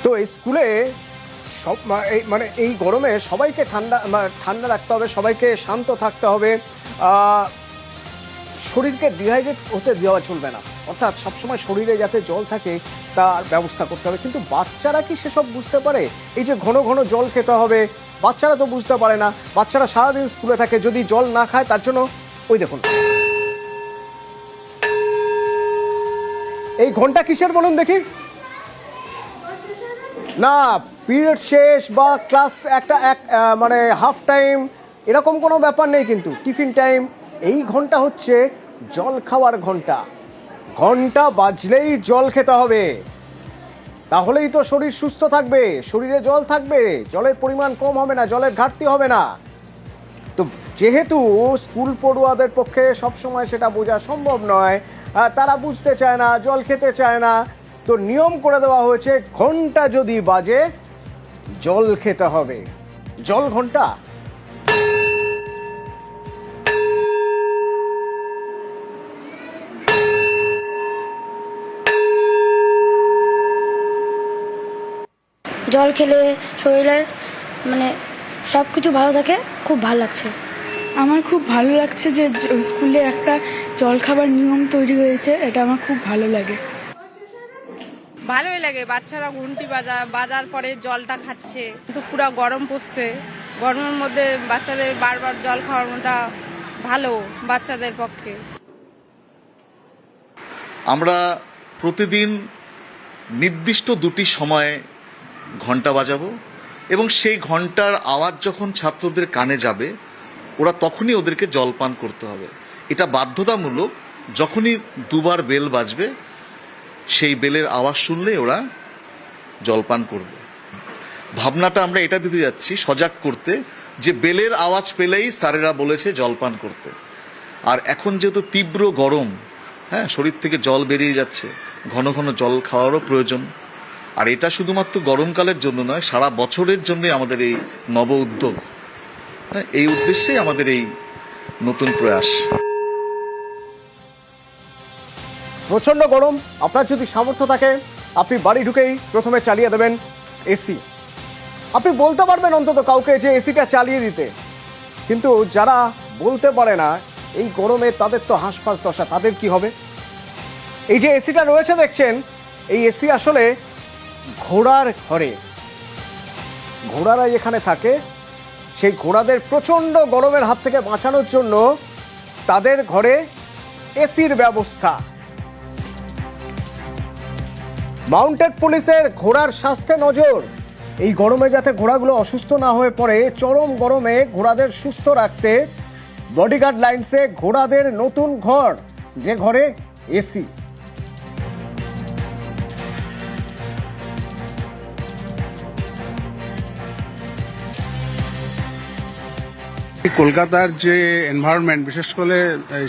তো স্কুলে সব মানে এই গরমে সবাইকে ঠান্ডা রাখতে হবে, সবাইকে শান্ত থাকতে হবে, শরীরকে ডিহাইড্রেট হতে দেওয়া চলবে না, অর্থাৎ সবসময় শরীরে যাতে জল থাকে তার ব্যবস্থা করতে হবে। কিন্তু বাচ্চারা কি সেসব বুঝতে পারে? এই যে ঘন ঘন জল খেতে হবে, বাচ্চারা তো বুঝতে পারে না। বাচ্চারা সারাদিন স্কুলে থাকে, যদি জল না খায় তার জন্য ওই দেখুন এই ঘন্টা কিসের বলুন দেখি। না, পিরিয়ড শেষ বা ক্লাস মানে হাফ টাইম এরকম কোনো ব্যাপার নেই, কিন্তু টিফিন টাইম। এই ঘন্টা হচ্ছে জল খাওয়ার ঘন্টা। ঘন্টা বাজলেই জল খেতে হবে, তাহলেই তো শরীর সুস্থ থাকবে, শরীরে জল থাকবে, জলের পরিমাণ কম হবে না, জলের ঘাটতি হবে না। তো যেহেতু স্কুল পড়ুয়াদের পক্ষে সবসময় সেটা বোঝা সম্ভব নয়, তারা বুঝতে চায় না, জল খেতে চায় না, তো নিয়ম করে দেওয়া হয়েছে ঘন্টা যদি বাজে জল খেতে হবে। জল ঘন্টা। জল খেলে শরীরের মানে সব কিছু ভালো থাকে, খুব ভালো লাগছে। আমার খুব ভালো লাগছে যে স্কুলে একটা জল খাবার নিয়ম তৈরি হয়েছে, এটা আমার খুব ভালো লাগে। ভালোই লাগে, বাচ্চারা ঘন্টি বাজার পরে জলটা খাচ্ছে, কিন্তু পুরো গরম পড়ছে, গরমের মধ্যে বাচ্চাদের বারবার জল খাওয়ানোটা ভালো বাচ্চাদের পক্ষে। আমরা প্রতিদিন নির্দিষ্ট দুটি সময়ে ঘন্টা বাজাবো এবং সেই ঘন্টার আওয়াজ যখন ছাত্রদের কানে যাবে ওরা তখনই ওদেরকে জলপান করতে হবে। এটা বাধ্যতামূলক। যখনই দুবার বেল বাজবে সেই বেলের আওয়াজ শুনলে ওরা জলপান করবে। ভাবনাটা আমরা এটা দিতে যাচ্ছি সজাগ করতে, যে বেলের আওয়াজ পেলেই স্যারেরা বলেছে জলপান করতে। আর এখন যেহেতু তীব্র গরম, শরীর থেকে জল বেরিয়ে যাচ্ছে, ঘন ঘন জল খাওয়ারও প্রয়োজন। আর এটা শুধুমাত্র গরমকালের জন্য নয়, সারা বছরের জন্য আমাদের এই নব উদ্যোগ। এই উদ্দেশ্যে আমাদের এই নতুন প্রয়াস। প্রচন্ড গরম, আপনার যদি সামর্থ্য থাকে আপনি বাড়ি ঢুকেই প্রথমে চালিয়ে দেবেন এসি। আপনি বলতে পারবেন অন্তত কাউকে যে এসিটা চালিয়ে দিতে, কিন্তু যারা বলতে পারে না এই গরমে তাদের তো হাঁসফাঁস দশা, তাদের কি হবে? এই যে এসিটা রয়েছে দেখছেন, এই এসি আসলে ঘোড়ার ঘরে, ঘোড়ারা যেখানে থাকে সেই ঘোড়াদের প্রচন্ড গরমের হাত থেকে বাঁচানোর জন্য তাদের ঘরে এসির ব্যবস্থা। মাউন্টেড পুলিশের ঘোড়ার স্বাস্থ্যে নজর। এই গরমে যাতে ঘোড়াগুলো অসুস্থ না হয়ে পড়ে, চরম গরমে ঘোড়াদের সুস্থ রাখতে বডিগার্ড লাইন্সে ঘোড়াদের নতুন ঘর, যে ঘরে এসি। কলকাতার যে এনভায়রনমেন্ট, বিশেষ করে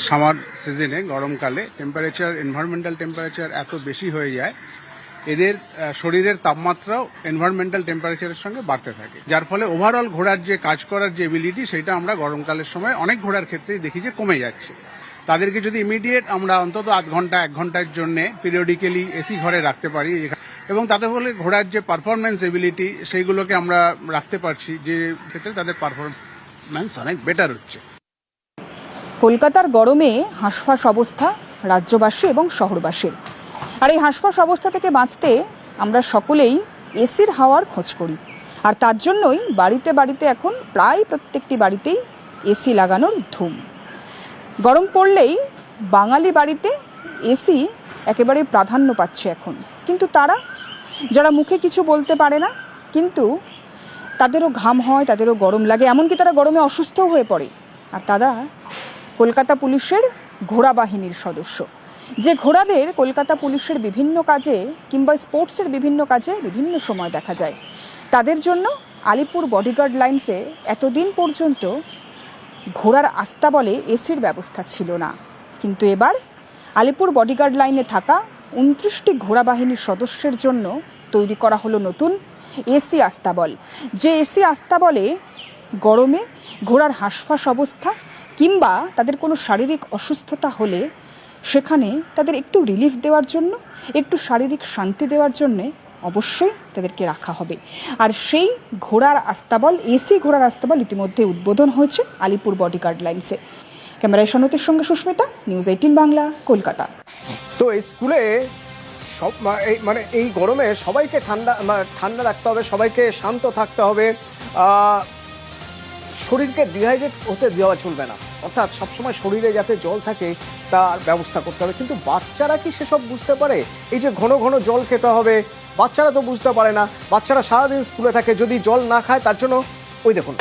সামার সিজনে গরমকালে এনভায়রনমেন্টাল টেম্পারেচার এত বেশি হয়ে যায়, এদের শরীরের তাপমাত্রাও এনভায়রনমেন্টাল টেম্পারেচারের সঙ্গে বাড়তে থাকে, যার ফলে ওভারঅল ঘোড়ার যে কাজ করার যে এবিলিটি সেটা আমরা গরমকালের সময় অনেক ঘোড়ার ক্ষেত্রেই দেখি যে কমে যাচ্ছে। তাদেরকে যদি ইমিডিয়েট আমরা অন্তত আধ ঘন্টা 1 ঘন্টার জন্য পিরিয়ডিক্যালি এসি ঘরে রাখতে পারি, এবং তাতে ফলে ঘোড়ার যে পারফরমেন্স এবিলিটি সেইগুলোকে আমরা রাখতে পারছি, যে ক্ষেত্রে তাদের পারফরমেন্স অনেক বেটার হচ্ছে। কলকাতার গরমে হাঁসফাঁস অবস্থা রাজ্যবাসী এবং শহরবাসীর। আর এই হাঁসফাঁস অবস্থা থেকে বাঁচতে আমরা সকলেই এসির হাওয়ার খোঁজ করি। আর তার জন্যই বাড়িতে বাড়িতে এখন প্রায় প্রত্যেকটি বাড়িতেই এসি লাগানোর ধুম। গরম পড়লেই বাঙালি বাড়িতে এসি একেবারে প্রাধান্য পাচ্ছে এখন। কিন্তু তারা যারা মুখে কিছু বলতে পারে না, কিন্তু তাদেরও ঘাম হয়, তাদেরও গরম লাগে, এমনকি তারা গরমে অসুস্থও হয়ে পড়ে। আর তারা কলকাতা পুলিশের ঘোড়া বাহিনীর সদস্য, যে ঘোড়াদের কলকাতা পুলিশের বিভিন্ন কাজে কিংবা স্পোর্টসের বিভিন্ন কাজে বিভিন্ন সময় দেখা যায়। তাদের জন্য আলিপুর বডিগার্ড লাইন্সে এতদিন পর্যন্ত ঘোড়ার আস্তাবলে এসির ব্যবস্থা ছিল না, কিন্তু এবার আলিপুর বডিগার্ড লাইনে থাকা 29টি ঘোড়া বাহিনীর সদস্যের জন্য তৈরি করা হলো নতুন এসি আস্তাবল। যে এসি আস্তাবলে গরমে ঘোড়ার হাঁসফাঁস অবস্থা কিংবা তাদের কোনো শারীরিক অসুস্থতা হলে সেখানে তাদের একটু রিলিফ দেওয়ার জন্য, একটু শারীরিক শান্তি দেওয়ার জন্যে অবশ্যই তাদেরকে রাখা হবে। আর সেই ঘোড়ার আস্তাবল, এসি ঘোড়ার আস্তাবল ইতিমধ্যে উদ্বোধন হয়েছে আলিপুর বডিগার্ড লাইন্সে। ক্যামেরায় সনতির সঙ্গে সুস্মিতা, নিউজ 18 বাংলা, কলকাতা। তো এই স্কুলে সব এই গরমে সবাইকে ঠান্ডা রাখতে হবে, সবাইকে শান্ত থাকতে হবে, শরীরকে ডিহাইড্রেট হতে দেওয়া চলবে না, অর্থাৎ সবসময় শরীরে যাতে জল থাকে তার ব্যবস্থা করতে হবে। কিন্তু বাচ্চারা কি সেসব বুঝতে পারে? এই যে ঘন ঘন জল খেতে হবে, বাচ্চারা তো বুঝতে পারে না। বাচ্চারা সারাদিন স্কুলে থাকে, যদি জল না খায় তার জন্য ওই দেখুন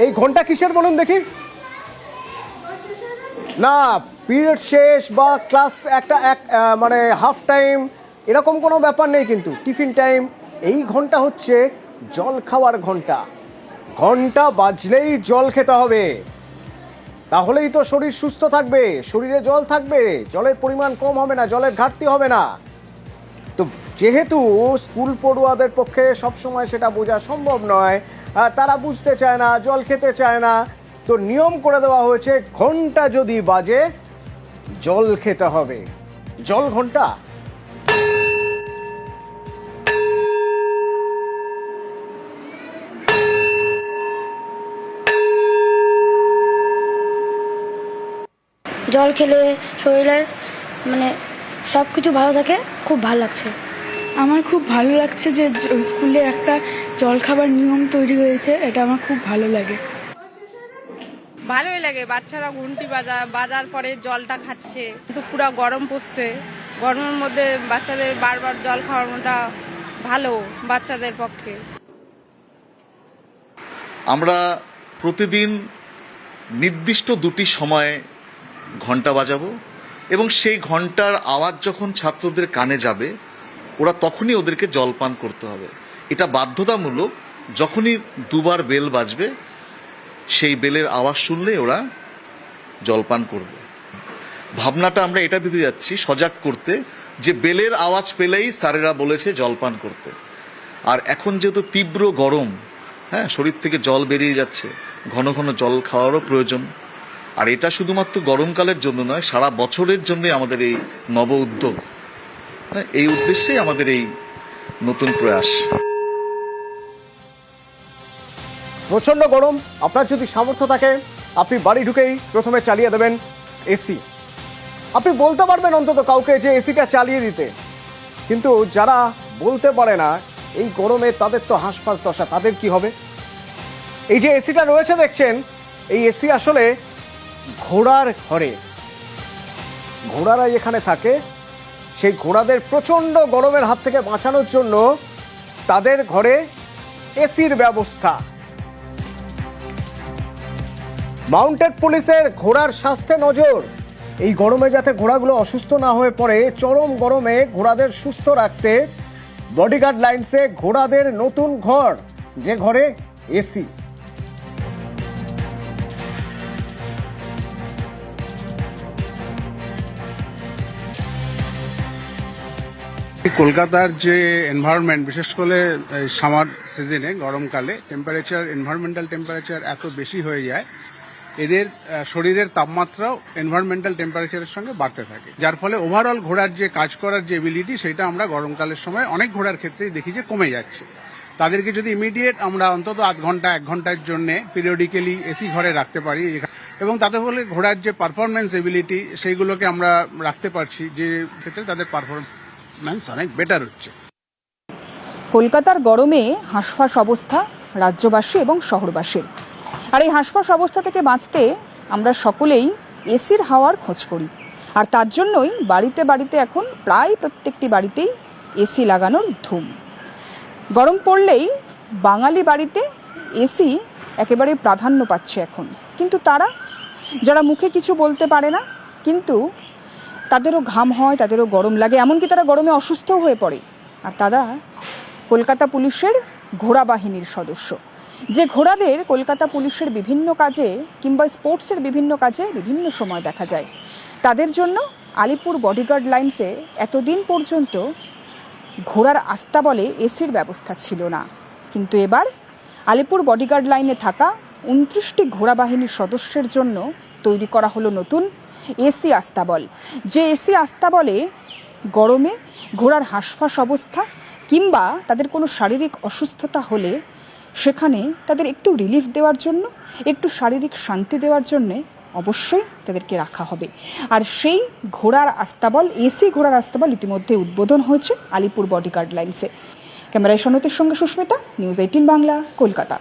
এই ঘন্টা কিসের বলুন দেখি। না, পিরিয়ড শেষ বা ক্লাস হাফ টাইম এরকম কোনো ব্যাপার নেই, কিন্তু টিফিন টাইম এই ঘন্টা হচ্ছে জল খাওয়ার ঘন্টা। ঘন্টা বাজলেই জল খেতে হবে, তাহলেই তো শরীর সুস্থ থাকবে, শরীরে জল থাকবে, জলের পরিমাণ কম হবে না, জলের ঘাটতি হবে না। তো যেহেতু স্কুল পড়ুয়াদের পক্ষে সবসময় সেটা বোঝা সম্ভব নয়, তারা বুঝতে চায় না, জল খেতে চায় না, তো নিয়ম করে দেওয়া হয়েছে ঘন্টা যদি বাজে জল খেতে হবে। জল ঘন্টা। জল খেলে শরীরের সব কিছু ভালো থাকে, খুব ভালো লাগছে। আমার খুব ভালো লাগছে যে স্কুলে একটা জলখাবার নিয়ম তৈরি হয়েছে, এটা আমার খুব ভালো লাগে। ভালোই লাগে, বাচ্চারা ঘন্টি বাজার পরে জলটা খাচ্ছে, কিন্তু পুরো গরম পড়ছে, গরমের মধ্যে বাচ্চাদের বারবার জল খাওয়ানোটা ভালো বাচ্চাদের পক্ষে। আমরা প্রতিদিন নির্দিষ্ট দুটি সময়ে ঘন্টা বাজাবো এবং সেই ঘন্টার আওয়াজ যখন ছাত্রদের কানে যাবে ওরা তখনই ওদেরকে জলপান করতে হবে। এটা বাধ্যতামূলক। যখনই দুবার বেল বাজবে সেই বেলের আওয়াজ শুনলে ওরা জলপান করবে। ভাবনাটা আমরা এটা দিতে যাচ্ছি সজাগ করতে, যে বেলের আওয়াজ পেলেই স্যারেরা বলেছে জলপান করতে। আর এখন যেহেতু তীব্র গরম, শরীর থেকে জল বেরিয়ে যাচ্ছে, ঘন ঘন জল খাওয়ারও প্রয়োজন। আর এটা শুধুমাত্র গরমকালের জন্য নয়, সারা বছরের জন্য আমাদের এই নব উদ্যোগ, এই উদ্দেশ্যে আমাদের এই নতুন প্রয়াস। প্রচন্ড গরম, আপনার যদি সামর্থ্য থাকে আপনি বাড়ি ঢুকেই প্রথমে চালিয়ে দেবেন এসি। আপনি বলতে পারবেন অন্তত কাউকে যে এসিটা চালিয়ে দিতে, কিন্তু যারা বলতে পারে না এই গরমে তাদের তো হাঁসফাঁস দশা, তাদের কি হবে? এই যে এসিটা রয়েছে দেখছেন, এই এসি আসলে ঘোড়ার ঘরে, ঘোড়ারাই এখানে থাকে। সেই ঘোড়াদের প্রচন্ড গরমের হাত থেকে বাঁচানোর জন্য তাদের ঘরে এসির ব্যবস্থা। মাউন্টেড পুলিশের ঘোড়ার স্বাস্থ্যে নজর। এই গরমে যাতে ঘোড়াগুলো অসুস্থ না হয়ে পড়ে, চরম গরমে ঘোড়াদের সুস্থ রাখতে বডিগার্ড লাইন্সে ঘোড়াদের নতুন ঘর, যে ঘরে এসি। কলকাতার যে এনভায়রনমেন্ট, বিশেষ করে সামার সিজনে গরমকালে এনভায়রনমেন্টাল টেম্পারেচার এত বেশি হয়ে যায়, এদের শরীরের তাপমাত্রাও এনভায়রনমেন্টাল টেম্পারেচারের সঙ্গে বাড়তে থাকে, যার ফলে ওভারঅল ঘোড়ার যে কাজ করার যে এবিলিটি সেটা আমরা গরমকালের সময় অনেক ঘোড়ার ক্ষেত্রেই দেখি যে কমে যাচ্ছে। তাদেরকে যদি ইমিডিয়েট আমরা অন্তত আধ ঘন্টা 1 ঘন্টার জন্য পিরিয়ডিক্যালি এসি ঘরে রাখতে পারি, এবং তাতে ফলে ঘোড়ার যে পারফরমেন্স এবিলিটি সেইগুলোকে আমরা রাখতে পারছি, যে ক্ষেত্রে তাদের পারফরমেন্স অনেক বেটার হচ্ছে। কলকাতার গরমে হাঁসফাঁস অবস্থা রাজ্যবাসী এবং শহরবাসীর। আর এই হাঁসফাঁস অবস্থা থেকে বাঁচতে আমরা সকলেই এসির হাওয়ার খোঁজ করি। আর তার জন্যই বাড়িতে বাড়িতে এখন প্রায় প্রত্যেকটি বাড়িতেই এসি লাগানোর ধুম। গরম পড়লেই বাঙালি বাড়িতে এসি একেবারে প্রাধান্য পাচ্ছে এখন। কিন্তু তারা, যারা মুখে কিছু বলতে পারে না, কিন্তু তাদেরও ঘাম হয়, তাদেরও গরম লাগে, এমনকি তারা গরমে অসুস্থও হয়ে পড়ে। আর তারা কলকাতা পুলিশের ঘোড়া বাহিনীর সদস্য, যে ঘোড়াদের কলকাতা পুলিশের বিভিন্ন কাজে কিংবা স্পোর্টসের বিভিন্ন কাজে বিভিন্ন সময় দেখা যায়। তাদের জন্য আলিপুর বডিগার্ড লাইন্সে এতদিন পর্যন্ত ঘোড়ার আস্তাবলে এসির ব্যবস্থা ছিল না, কিন্তু এবার আলিপুর বডিগার্ড লাইনে থাকা 29টি ঘোড়া বাহিনীর সদস্যের জন্য তৈরি করা হলো নতুন এসি আস্তাবল। যে এসি আস্তাবলে গরমে ঘোড়ার হাঁসফাঁস অবস্থা কিংবা তাদের কোনো শারীরিক অসুস্থতা হলে সেখানে তাদের একটু রিলিফ দেওয়ার জন্য, একটু শারীরিক শান্তি দেওয়ার জন্যে অবশ্যই তাদেরকে রাখা হবে। আর সেই ঘোড়ার আস্তাবল, এসি ঘোড়ার আস্তাবল ইতিমধ্যে উদ্বোধন হয়েছে আলিপুর বডিগার্ড লাইন্সে। ক্যামেরায় সনতের সঙ্গে সুস্মিতা, নিউজ 18 বাংলা, কলকাতা।